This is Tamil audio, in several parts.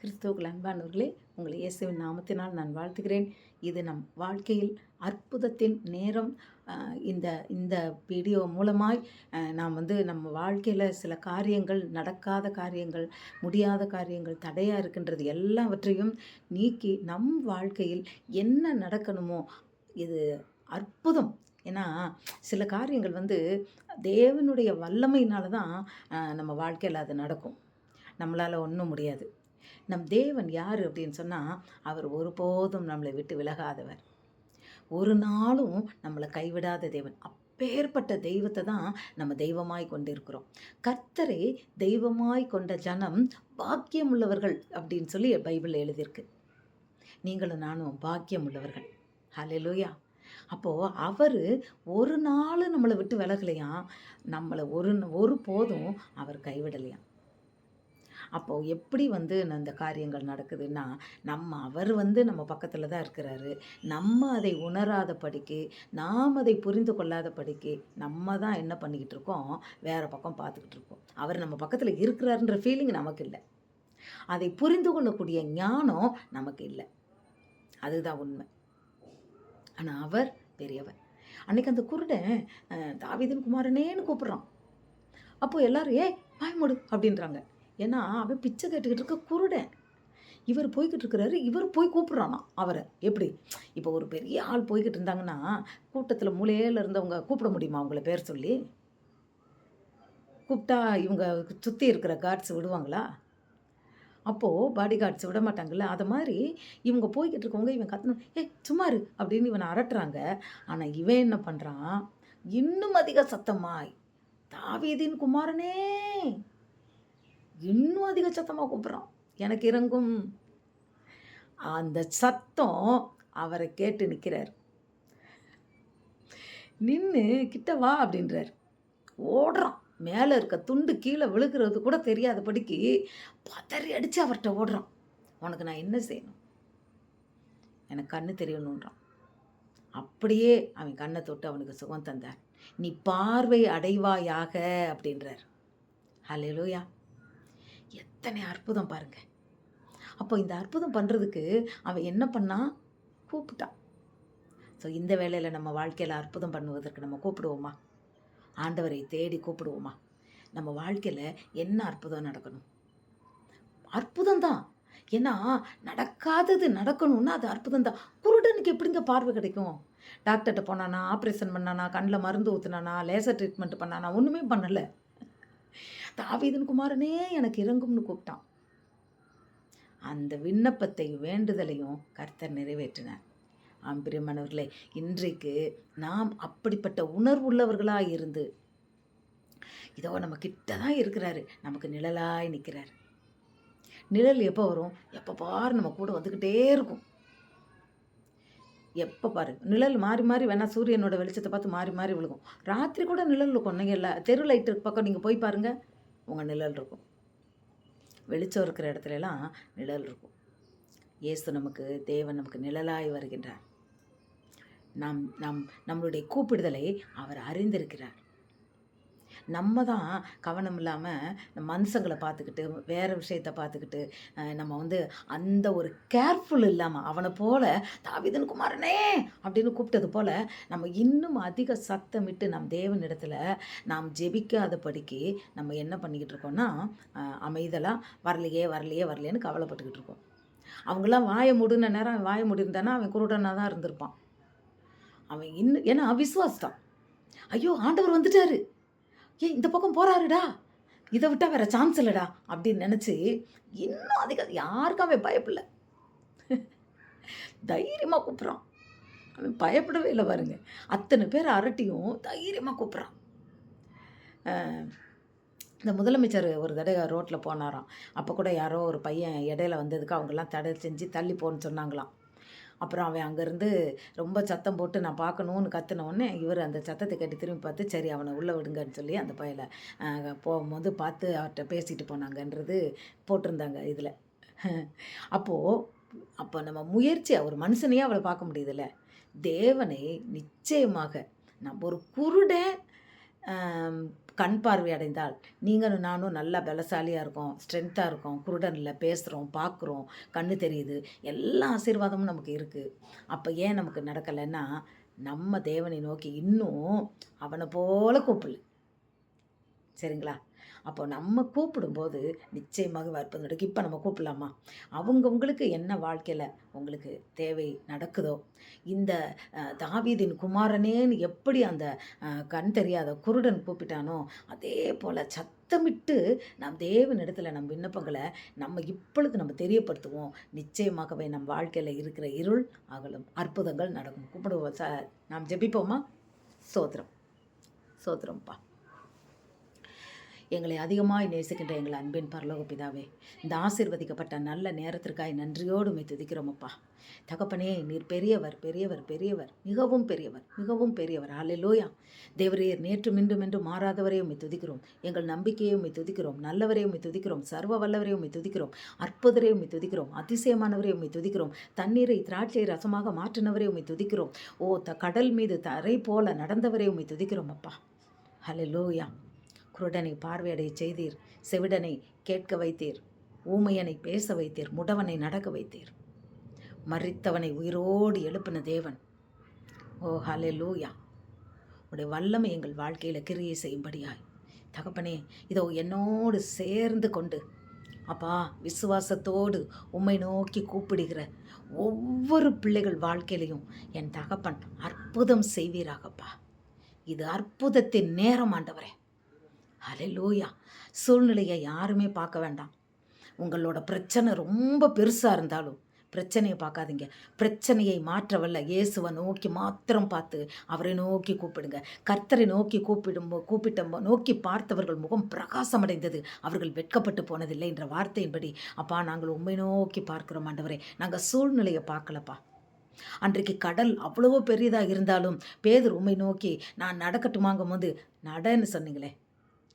கிறிஸ்துவுக்குள் அன்பானவர்களே, உங்களை இயேசுவின் நாமத்தினால் நான் வாழ்த்துகிறேன். இது நம் வாழ்க்கையில் அற்புதத்தின் நேரம். இந்த இந்த வீடியோ மூலமாய் நாம் நம்ம வாழ்க்கையில் சில காரியங்கள், நடக்காத காரியங்கள், முடியாத காரியங்கள், தடையாக இருக்கின்றது எல்லாவற்றையும் நீக்கி நம் வாழ்க்கையில் என்ன நடக்கணுமோ இது அற்புதம். ஏன்னா சில காரியங்கள் தேவனுடைய வல்லமையினால தான் நம்ம வாழ்க்கையில் அது நடக்கும். நம்மளால் ஒன்றும் முடியாது. நம் தேவன் யார் அப்படின்னு சொன்னால், அவர் ஒருபோதும் நம்மளை விட்டு விலகாதவர், ஒரு நாளும் நம்மளை கைவிடாத தேவன். அப்பேற்பட்ட தெய்வத்தை தான் நம்ம தெய்வமாய் கொண்டிருக்கிறோம். கர்த்தரை தெய்வமாய் கொண்ட ஜனம் பாக்கியம் உள்ளவர்கள் அப்படின்னு சொல்லி பைபிளில் எழுதியிருக்கு. நீங்களும் நானும் பாக்கியம் உள்ளவர்கள். ஹல்லேலூயா. அப்போது அவர் ஒரு நாள் நம்மளை விட்டு விலகலையாம், நம்மளை ஒரு போதும் அவர் கைவிடலையாம். அப்போது எப்படி அந்த காரியங்கள் நடக்குதுன்னா, அவர் நம்ம பக்கத்தில் தான் இருக்கிறாரு. நம்ம அதை உணராத படிக்கு, நாம் அதை புரிந்து கொள்ளாத படிக்கு நம்ம தான் என்ன பண்ணிக்கிட்டு இருக்கோம், வேறு பக்கம் பார்த்துக்கிட்டு இருக்கோம். அவர் நம்ம பக்கத்தில் இருக்கிறாருன்ற ஃபீலிங் நமக்கு இல்லை. அதை புரிந்து கொள்ளக்கூடிய ஞானம் நமக்கு இல்லை. அதுதான் உண்மை. ஆனால் அவர் பெரியவர். அன்றைக்கி அந்த குருடன் தாவீதின் குமாரனேன்னு கூப்பிட்றான். அப்போது எல்லோரும் வாய் மூடு அப்படின்றாங்க. ஏன்னா அவன் பிச்சை கேட்டுக்கிட்டு இருக்க குருடன். இவர் போய்கிட்டு இருக்கிறாரு, இவர் போய் கூப்பிட்றானா அவரை. எப்படி இப்போ ஒரு பெரிய ஆள் போய்கிட்டு இருந்தாங்கன்னா, கூட்டத்தில் மூலையில் இருந்தவங்க கூப்பிட முடியுமா அவங்கள பேர் சொல்லி? கூப்பிட்டா இவங்க சுற்றி இருக்கிற கார்ட்ஸ் விடுவாங்களா? அப்போது பாடி கார்ட்ஸ் விட மாட்டாங்கள்ல. அது மாதிரி இவங்க போய்கிட்டு இருக்கவங்க இவன் கத்தணும், சும்மாரு அப்படின்னு இவனை அரட்டுறாங்க. ஆனால் இவன் என்ன பண்ணுறான், இன்னும் அதிக சத்தமாய் தாவீதின் குமாரனே, இன்னும் அதிக சத்தமாக கூப்பிட்றான், எனக்கு இறங்கும். அந்த சத்தம் அவரை கேட்டு நிற்கிறார். நின்று கிட்ட வா அப்படின்றார். ஓடுறான். மேலே இருக்க துண்டு கீழே விழுகிறது கூட தெரியாதபடிக்கு பதறி அடித்து அவர்கிட்ட ஓடுறான். உனக்கு நான் என்ன செய்யணும், எனக்கு கண்ணு தெரியணுன்றான். அப்படியே அவன் கண்ணை தொட்டு அவனுக்கு சுகம் தந்தார். நீ பார்வை அடைவாயாக அப்படின்றார். ஹல்லேலூயா. எத்தனை அற்புதம் பாருங்க. அப்போ இந்த அற்புதம் பண்ணுறதுக்கு அவன் என்ன பண்ணான், கூப்பிட்டான். ஸோ இந்த வேளையில் நம்ம வாழ்க்கையில் அற்புதம் பண்ணுவதற்கு நம்ம கூப்பிடுவோமா? ஆண்டவரை தேடி கூப்பிடுவோமா? நம்ம வாழ்க்கையில் என்ன அற்புதம் நடக்கணும்? அற்புதம் தான். ஏன்னா நடக்காதது நடக்கணும்னா அது அற்புதம் தான். குருடனுக்கு எப்படிங்க பார்வை கிடைக்கும்? டாக்டர்கிட்ட போனானா, ஆப்ரேஷன் பண்ணானா, கண்ணில் மருந்து ஊற்றுனானா, லேசர் ட்ரீட்மெண்ட் பண்ணானா, ஒன்றுமே பண்ணலை. தாவீதின் குமாரனே எனக்கு இறங்கும்னு கூப்பிட்டான். அந்த விண்ணப்பத்தை வேண்டுதலையும் கர்த்தர் நிறைவேற்றினார். பிரியமானவர்களே, இன்றைக்கு நாம் அப்படிப்பட்ட உணர்வுள்ளவர்களாக இருந்து, இதோ நம்ம கிட்ட தான் இருக்கிறாரு, நமக்கு நிழலாய் நிற்கிறார். நிழல் எப்போ வரும்? எப்போ பாரு நம்ம கூட வந்துக்கிட்டே இருக்கும். எப்போ பாரு நிழல் மாறி மாறி வேணால் சூரியனோட வெளிச்சத்தை பார்த்து மாறி மாறி விழுகும். ராத்திரி கூட நிழல் இருக்கும். நீங்கள் இல்லை தெரு லைட்டு பக்கம் நீங்கள் போய் பாருங்கள், உங்கள் நிழல் இருக்கும். வெளிச்சம் இருக்கிற இடத்துலலாம் நிழல் இருக்கும். இயேசு தேவன் நமக்கு நிழலாய் வருகின்றார். நம்மளுடைய கூப்பிடுதலை அவர் அறிந்திருக்கிறார். நம்ம தான் கவனம் இல்லாமல் மனுஷங்களை பார்த்துக்கிட்டு, வேறு விஷயத்தை பார்த்துக்கிட்டு, நம்ம அந்த ஒரு கேர்ஃபுல் இல்லாமல், அவனை போல் தாவீதின் குமாரனே அப்படின்னு கூப்பிட்டது போல் நம்ம இன்னும் அதிக சத்தமிட்டு நம் தேவனிடத்தில் நாம் ஜெபிக்காதபடிக்கு நம்ம என்ன பண்ணிக்கிட்டு இருக்கோம்னா, அமைதலாக வரலையேன்னு கவலைப்பட்டுக்கிட்டு இருக்கோம். அவங்களாம் வாயை மூடுன நேரம் அவன் வாயை மூடிருந்தானா அவன் குருடனாக தான் இருந்திருப்பான். அவன் ஏன்னா விசுவாசம். ஐயோ ஆண்டவர் வந்துட்டாரு, இந்த பக்கம் போகிறாருடா, இதை விட்டால் வேறு சான்ஸ் இல்லைடா அப்படின்னு நினச்சி இன்னும் அதிகம் யாருக்கும் அவன் பயப்படல. தைரியமாக கூப்பிட்றான். அவன் பயப்படவே இல்லை பாருங்க. அத்தனை பேர் அரட்டியும் தைரியமாக கூப்பிட்றான். இந்த முதலமைச்சர் ஒரு தடவை ரோட்டில் போனாராம். அப்போ கூட யாரோ ஒரு பையன் இடையில வந்ததுக்கு அவங்கெல்லாம் தடை செஞ்சு தள்ளி போன்னு சொன்னாங்களாம். அப்புறம் அவன் அங்கேருந்து ரொம்ப சத்தம் போட்டு நான் பார்க்கணுன்னு கற்றுனோடனே இவர் அந்த சத்தத்தை கேட்டு திரும்பி பார்த்து, சரி அவனை உள்ளே விடுங்கன்னு சொல்லி அந்த பையலை போகும்போது பார்த்து அவர்கிட்ட பேசிட்டு போனாங்கன்றது போட்டிருந்தாங்க இதில். அப்போ நம்ம முயற்சி, ஒரு மனுஷனையே அவளை பார்க்க முடியுதுல்ல, தேவனை நிச்சயமாக. நம்ம ஒரு குருடன் கண் பார்வை அடைந்தால் நீங்களும் நானும் நல்லா பலசாலியாக இருக்கோம், ஸ்ட்ரென்த்தாக இருக்கோம், குருடனில் பேசுகிறோம், பார்க்குறோம், கண்ணு தெரியுது, எல்லா ஆசீர்வாதமும் நமக்கு இருக்குது. அப்போ ஏன் நமக்கு நடக்கலைன்னா நம்ம தேவனை நோக்கி இன்னும் அவனை போல கூப்பிடல. சரிங்களா? அப்போ நம்ம கூப்பிடும்போது நிச்சயமாக அற்புதம் நடக்கும். இப்போ நம்ம கூப்பிடலாமா? அவங்கவுங்களுக்கு என்ன வாழ்க்கையில் உங்களுக்கு தேவை நடக்குதோ, இந்த தாவீதின் குமாரனேன்னு எப்படி அந்த கண் தெரியாத குருடன் கூப்பிட்டானோ, அதே போல் சத்தமிட்டு நம் தேவனிடத்தில் நம் விண்ணப்பங்களை நம்ம இப்பொழுது நம்ம தெரியப்படுத்துவோம். நிச்சயமாகவே நம் வாழ்க்கையில் இருக்கிற இருள் அகலும், அற்புதங்கள் நடக்கும். கூப்பிடுவோம் சார், நாம் ஜெபிப்போமா? சோத்திரம், சோத்திரம்ப்பா. எங்களை அதிகமாய் நேசிக்கின்ற எங்கள் அன்பின் பரலோக பிதாவே, இந்த ஆசீர்வதிக்கப்பட்ட நல்ல நேரத்திற்காய் நன்றியோடு உம்மை துதிக்கிறோமப்பா. தகப்பனே, நீர் பெரியவர், பெரியவர், பெரியவர், மிகவும் பெரியவர், மிகவும் பெரியவர். ஹல்லேலூயா. தேவரீர் நேற்றும் இன்றும் என்று மாறாதவரே உம்மை துதிக்கிறோம். எங்கள் நம்பிக்கையை உம்மை துதிக்கிறோம். நல்லவரே உம்மை துதிக்கிறோம். சர்வ வல்லவரே உம்மை துதிக்கிறோம். அற்புதரே உம்மை துதிக்கிறோம். அதிசயமானவரே உம்மை துதிக்கிறோம். தண்ணீரை திராட்சை ரசமாக மாற்றினவரே உம்மை துதிக்கிறோம். ஓ கடல் மீது தரை போல நடந்தவரே உம்மை துதிக்கிறோம் அப்பா. ஹல்லேலூயா. குருடனை பார்வையடைய செய்தீர், செவிடனை கேட்க வைத்தீர், ஊமையனை பேச வைத்தீர், முடவனை நடக்க வைத்தீர், மரித்தவனை உயிரோடு எழுப்பின தேவன். ஓ ஹல்லேலூயா. உடைய வல்லமை எங்கள் வாழ்க்கையில் கிரியை செய்யும்படியாய் தகப்பனே, இதோ என்னோடு சேர்ந்து கொண்டு அப்பா விசுவாசத்தோடு உம்மை நோக்கி கூப்பிடுகிற ஒவ்வொரு பிள்ளைகள் வாழ்க்கையிலையும் என் தகப்பன் அற்புதம் செய்வீராகப்பா. இது அற்புதத்தின் நேரம் ஆண்டவரே. ஹல்லேலூயா. சூழ்நிலையை யாருமே பார்க்க வேண்டாம். உங்களோட பிரச்சனை ரொம்ப பெருசாக இருந்தாலும் பிரச்சனையை பார்க்காதீங்க. பிரச்சனையை மாற்றவல்ல இயேசுவை நோக்கி மாத்திரம் பார்த்து அவரை நோக்கி கூப்பிடுங்க. கர்த்தரை நோக்கி நோக்கி பார்த்தவர்கள் முகம் பிரகாசமடைந்தது, அவர்கள் வெட்கப்பட்டு போனதில்லை என்ற வார்த்தையின்படி அப்பா நாங்கள் உம்மை நோக்கி பார்க்கிறோம் ஆண்டவரே. நாங்கள் சூழ்நிலையை பார்க்கலப்பா. அன்றைக்கு கடல் அவ்வளவோ பெரியதாக இருந்தாலும் பேதுரு உம்மை நோக்கி நான் நடக்கட்டுமாங்கும் போது நடன்னு சொன்னீங்களே.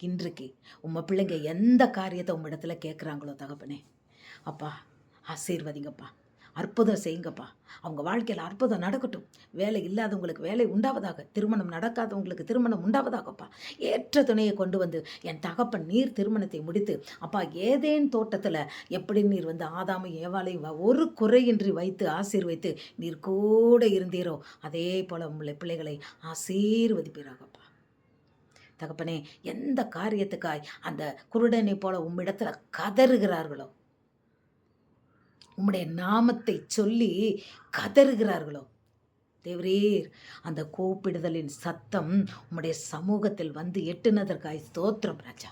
இன்றைக்கு உம்மை பிள்ளைங்க எந்த காரியத்தை உம்மிடத்துல கேட்குறாங்களோ தகப்பனே, அப்பா ஆசீர்வதிங்கப்பா, அற்புதம் செய்யுங்கப்பா. அவங்க வாழ்க்கையில் அற்புதம் நடக்கட்டும். வேலை இல்லாதவங்களுக்கு வேலை உண்டாவதாக, திருமணம் நடக்காதவங்களுக்கு திருமணம் உண்டாவதாகப்பா. ஏற்ற துணையை கொண்டு வந்து என் தகப்பன் நீர் திருமணத்தை முடித்து அப்பா ஏதேன் தோட்டத்தில் எப்படி நீர் வந்து ஆதாமையும் ஏவாளையும் ஒரு குறையின்றி வைத்து ஆசீர்வைத்து நீர் கூட இருந்தீரோ அதே போல் உங்களை பிள்ளைகளை ஆசீர்வதிப்பீராகப்பா. தகப்பனே, எந்த காரியத்துக்காய் அந்த குருடனை போல உம்மிடத்துல கதறுகிறார்களோ, உம்முடைய நாமத்தை சொல்லி கதறுகிறார்களோ தேவரீர், அந்த கூப்பிடுதலின் சத்தம் உம்முடைய சமூகத்தில் வந்து எட்டுனதற்காய் ஸ்தோத்திரம் ராஜா.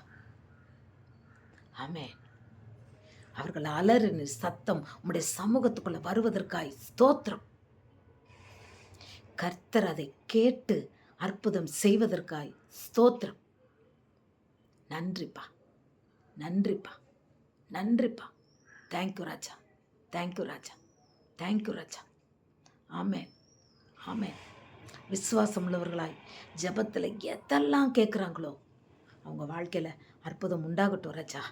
ஆமென். அவர்கள் அலறின சத்தம் உம்முடைய சமூகத்துக்குள்ள வருவதற்காய் ஸ்தோத்திரம். கர்த்தர் அதை கேட்டு அற்புதம் செய்வதற்காய் ஸ்தோத்திரம். நன்றிப்பா, நன்றிப்பா, நன்றிப்பா. தேங்க்யூ ராஜா, தேங்க்யூ ராஜா, தேங்க்யூ ராஜா. ஆமென், ஆமென். விசுவாசம் உள்ளவர்களாய் ஜெபத்தில் எதெல்லாம் கேட்குறாங்களோ அவங்க வாழ்க்கையில் அற்புதம் உண்டாகட்டும் ராஜா.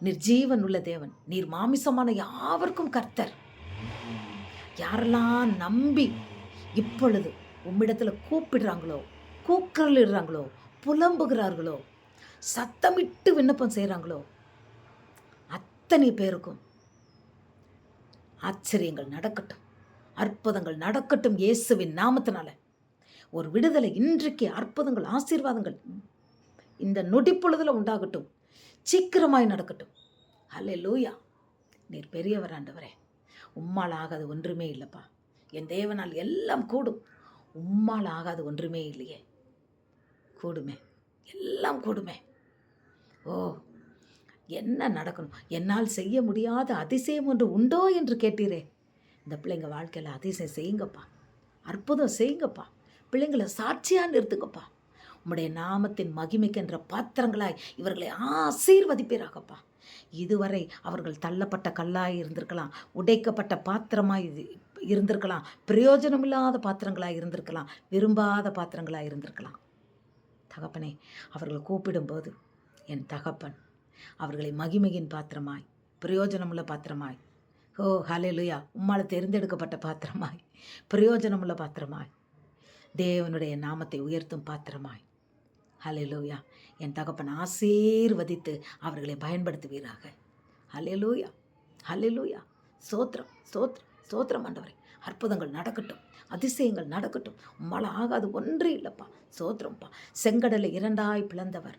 நீர் ஜீவன் உள்ள தேவன், நீர் மாமிசமான யாவருக்கும் கர்த்தர். யாரெல்லாம் நம்பி இப்பொழுது உம்மிடத்தில் கூப்பிடுறாங்களோ, கூக்குரலிடுறாங்களோ, புலம்புகிறார்களோ, சத்தமிட்டு விண்ணப்பம் செய்கிறாங்களோ அத்தனை பேருக்கும் ஆச்சரியங்கள் நடக்கட்டும், அற்புதங்கள் நடக்கட்டும் இயேசுவின் நாமத்தினால. ஒரு விடுதலை இன்றைக்கு, அற்புதங்கள் ஆசீர்வாதங்கள் இந்த நொடிப்பொழுதுல உண்டாகட்டும், சீக்கிரமாய் நடக்கட்டும். ஹல்லேலூயா. நீர் பெரியவர் ஆண்டவரே. உம்மால் ஆகாது ஒன்றுமே இல்லைப்பா. என் தேவனால் எல்லாம் கூடும். உம்மால் ஆகாது ஒன்றுமே இல்லையே. கூடுமே, எல்லாம் கூடுமே. ஓ என்ன நடக்கணும்? என்னால் செய்ய முடியாத அதிசயம் ஒன்று உண்டோ என்று கேட்டீரே. இந்த பிள்ளைங்க வாழ்க்கையில் அதிசயம் செய்யுங்கப்பா, அற்புதம் செய்யுங்கப்பா. பிள்ளைங்களை சாட்சியாக நிறுத்துங்கப்பா. உம்முடைய நாமத்தின் மகிமைக்கென்ற பாத்திரங்களாய் இவர்களை ஆசீர்வதிப்பீராகப்பா. இதுவரை அவர்கள் தள்ளப்பட்ட கல்லாய் இருந்திருக்கலாம், உடைக்கப்பட்ட பாத்திரமாய் இருந்திருக்கலாம், பிரயோஜனமில்லாத பாத்திரங்களாக இருந்திருக்கலாம், விரும்பாத பாத்திரங்களாக இருந்திருக்கலாம். தகப்பனே, அவர்கள் கூப்பிடும்போது என் தகப்பன் அவர்களை மகிமையின் பாத்திரமாய், பிரயோஜனமுள்ள பாத்திரமாய், ஓ ஹல்லேலூயா, உம்மால் தேர்ந்தெடுக்கப்பட்ட பாத்திரமாய், பிரயோஜனமுள்ள பாத்திரமாய், தேவனுடைய நாமத்தை உயர்த்தும் பாத்திரமாய், ஹல்லேலூயா. என் தகப்பன் ஆசீர்வதித்து அவர்களை பயன்படுத்துவீராக. ஹல்லேலூயா, ஹல்லேலூயா. ஸ்தோத்திரம், ஸ்தோத்திரம், ஸ்தோத்திரம் ஆண்டவரே. அற்புதங்கள் நடக்கட்டும், அதிசயங்கள் நடக்கட்டும். உம்மால் ஆகாது ஒன்றே இல்லைப்பா. ஸ்தோத்திரம்ப்பா. செங்கடலை இரண்டாய் பிளந்தவர்,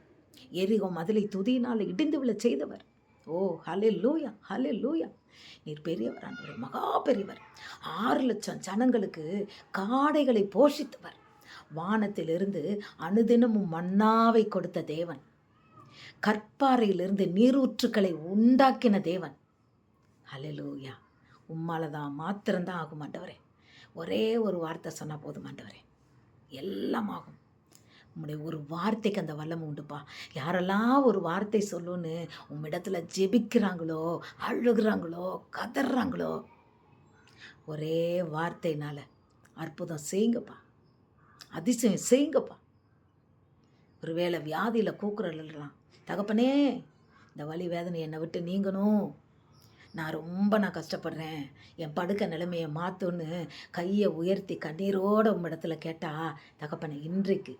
எரிகோ மதிலை துதியினால் இடிந்து விழ செய்தவர். ஓ ஹல்லேலூயா, ஹல்லேலூயா. நீர் பெரியவர் ஆண்டவரே, மகா பெரியவர். 6,00,000 ஜனங்களுக்கு காடைகளை போஷித்தவர். வானத்திலிருந்து அனுதினமும் மன்னாவை கொடுத்த தேவன், கற்பாறையிலிருந்து நீரூற்றுக்களை உண்டாக்கின தேவன். ஹல்லேலூயா. உம்மாலதான் மாத்திரம்தான் ஆகும் ஆண்டவரே. ஒரே ஒரு வார்த்தை சொன்னால் போதும் ஆண்டவரே, எல்லாம் ஆகும். உம்முடைய ஒரு வார்த்தைக்கு அந்த வல்லமை உண்டுப்பா. யாரெல்லாம் ஒரு வார்த்தை சொல்லுன்னு உம்மிடத்துல ஜெபிக்கிறாங்களோ, அழுகிறாங்களோ, கதறாங்களோ, ஒரே வார்த்தைனால அற்புதம் செய்யுங்கப்பா, அதிசயம் செய்யுங்கப்பா. ஒருவேளை வியாதியில் கூக்குறலாம், தகப்பனே இந்த வலி வேதனை என்னை விட்டு நீங்கணும், நான் கஷ்டப்படுறேன், என் படுக்க நிலைமையை மாற்றுன்னு கையை உயர்த்தி கண்ணீரோடு உம்மிடத்துல கேட்டா, தகப்பனை இன்றைக்கு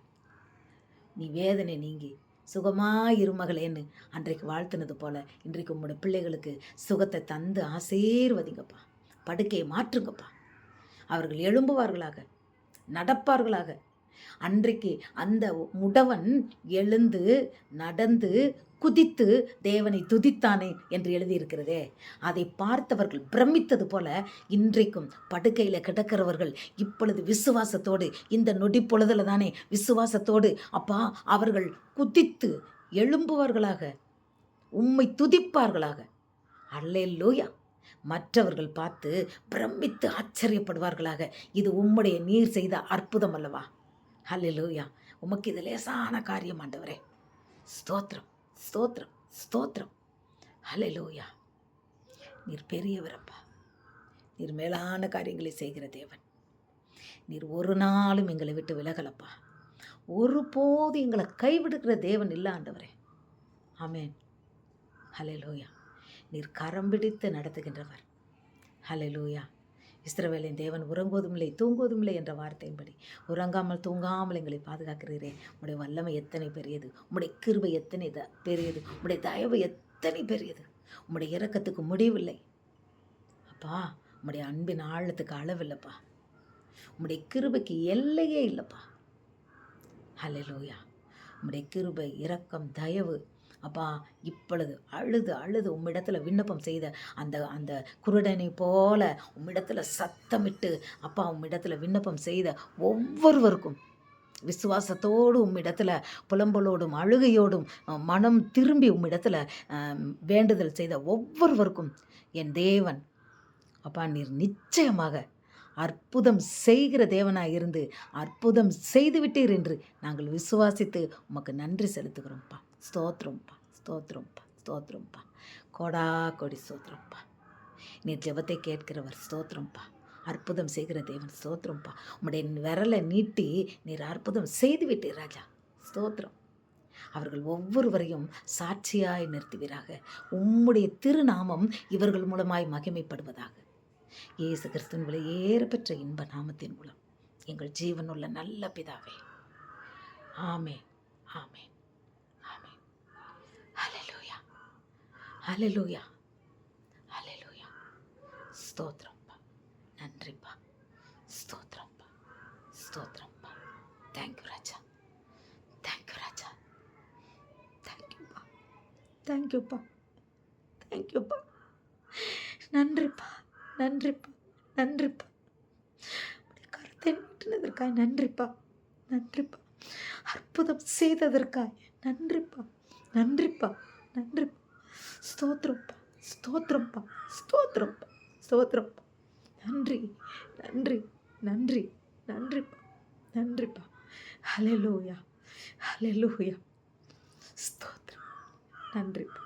நீ வேதனை நீங்கி சுகமாக இருமகளேன்னு அன்றைக்கு வாழ்த்துனது போல இன்றைக்கு உங்களோட பிள்ளைகளுக்கு சுகத்தை தந்து ஆசீர்வதிங்கப்பா. படுக்கையை மாற்றுங்கப்பா. அவர்கள் எழும்புவார்களாக, நடப்பார்களாக. அன்றைக்கு அந்த முடவன் எழுந்து நடந்து குதித்து தேவனை துதித்தானே என்று எழுதியிருக்கிறதே, அதை பார்த்தவர்கள் பிரமித்தது போல இன்றைக்கும் படுக்கையில் கிடக்கிறவர்கள் இப்பொழுது விசுவாசத்தோடு, இந்த நொடி பொழுதுல தானே விசுவாசத்தோடு அப்பா அவர்கள் குதித்து எழும்புவார்களாக, உம்மை துதிப்பார்களாக. அல்லேலூயா. மற்றவர்கள் பார்த்து பிரமித்து ஆச்சரியப்படுவார்களாக. இது உம்முடைய நீர் செய்த அற்புதம் அல்லவா? ஹல்லேலூயா. உமக்கு இது லேசான காரியம் ஆண்டவரே. ஸ்தோத்திரம், ஸ்தோத்திரம், ஸ்தோத்திரம். ஹல்லேலூயா. நீர் பெரியவரப்பா. நீர் மேலான காரியங்களை செய்கிற தேவன். நீர் ஒரு நாளும் எங்களை விட்டு விலகலப்பா. ஒருபோது எங்களை கைவிடுகிற தேவன் இல்லை ஆண்டவரே. ஆமென். ஹல்லேலூயா. நீர் கரம் பிடித்து நடத்துகின்றவர். ஹல்லேலூயா. இஸ்ரவேலின் தேவன் உறங்குவதும் இல்லை தூங்குவதும் இல்லை என்ற வார்த்தையின்படி உறங்காமல் தூங்காமல் எங்களை பாதுகாக்கிறீரே. உம்முடைய வல்லமை எத்தனை பெரியது, உம்முடைய கிருபை எத்தனை பெரியது, உம்முடைய தயவு எத்தனை பெரியது. உம்முடைய இரக்கத்துக்கு முடிவில்லை அப்பா. உம்முடைய அன்பின் ஆழத்துக்கு அளவில்லைப்பா. உம்முடைய கிருபைக்கு எல்லையே இல்லைப்பா. ஹல்லேலூயா. உம்முடைய கிருபை, இரக்கம், தயவு அப்பா இப்பொழுது அழுது அழுது உம்மிடத்துல விண்ணப்பம் செய்த அந்த அந்த குருடனை போல உம்மிடத்துல சத்தமிட்டு அப்பா உம்மிடத்துல விண்ணப்பம் செய்த ஒவ்வொருவருக்கும், விசுவாசத்தோடு உம்மிடத்துல புலம்பலோடும் அழுகையோடும் மனம் திரும்பி உம்மிடத்துல வேண்டுதல் செய்த ஒவ்வொருவருக்கும் என் தேவன் அப்பா நீர் நிச்சயமாக அற்புதம் செய்கிற தேவனாய் இருந்து அற்புதம் செய்துவிட்டீர் என்று நாங்கள் விசுவாசித்து உமக்கு நன்றி செலுத்துகிறோம்ப்பா. ஸ்தோத்திரம்ப்பா, ஸ்தோத்திரம்ப்பா, ஸ்தோத்திரம்ப்பா. கோடா கோடி ஸ்தோத்திரம்ப்பா. நீர் ஜெபத்தை கேட்கிறவர். ஸ்தோத்திரம்ப்பா. அற்புதம் செய்கிற தேவன். ஸ்தோத்திரம்ப்பா. உம்முடைய விரலை நீட்டி நீர் அற்புதம் செய்து விட்டீர் ராஜா. ஸ்தோத்திரம். அவர்கள் ஒவ்வொருவரையும் சாட்சியாய் நிறுத்துவீராக. உம்முடைய திருநாமம் இவர்கள் மூலமாய் மகிமைப்படுவதாக. இயேசு கிறிஸ்துவின் விலையேற பெற்ற இன்ப நாமத்தின் மூலம் எங்கள் ஜீவனுள்ள நல்ல பிதாவே. ஆமென், ஆமென், ஆமென். ஹல்லேலூயா, ஹல்லேலூயா, ஹல்லேலூயா. ஸ்தோத்திரம்ப்பா. நன்றிப்பா. ஸ்தோத்திரம்ப்பா, ஸ்தோத்திரம்ப்பா. தேங்க்யூ ராஜா, தேங்க்யூ ராஜா, தேங்க்யூப்பா, தேங்க்யூப்பா, தேங்க்யூப்பா. நன்றிப்பா, நன்றிப்பா, நன்றிப்பா. கருத்தை நீட்டினதற்காய் நன்றிப்பா, நன்றிப்பா. அற்புதம் செய்ததற்காய் நன்றிப்பா, நன்றிப்பா, நன்றிப்பா. ஸ்தோத்திரப்பா, ஸ்தோத்திரப்பா, ஸ்தோத்திரப்பா, ஸ்தோத்திரப்பா. நன்றி, நன்றி, நன்றி, நன்றிப்பா, நன்றிப்பா. ஹல்லேலூயா, ஹல்லேலூயா. ஸ்தோத்திரம். நன்றிப்பா.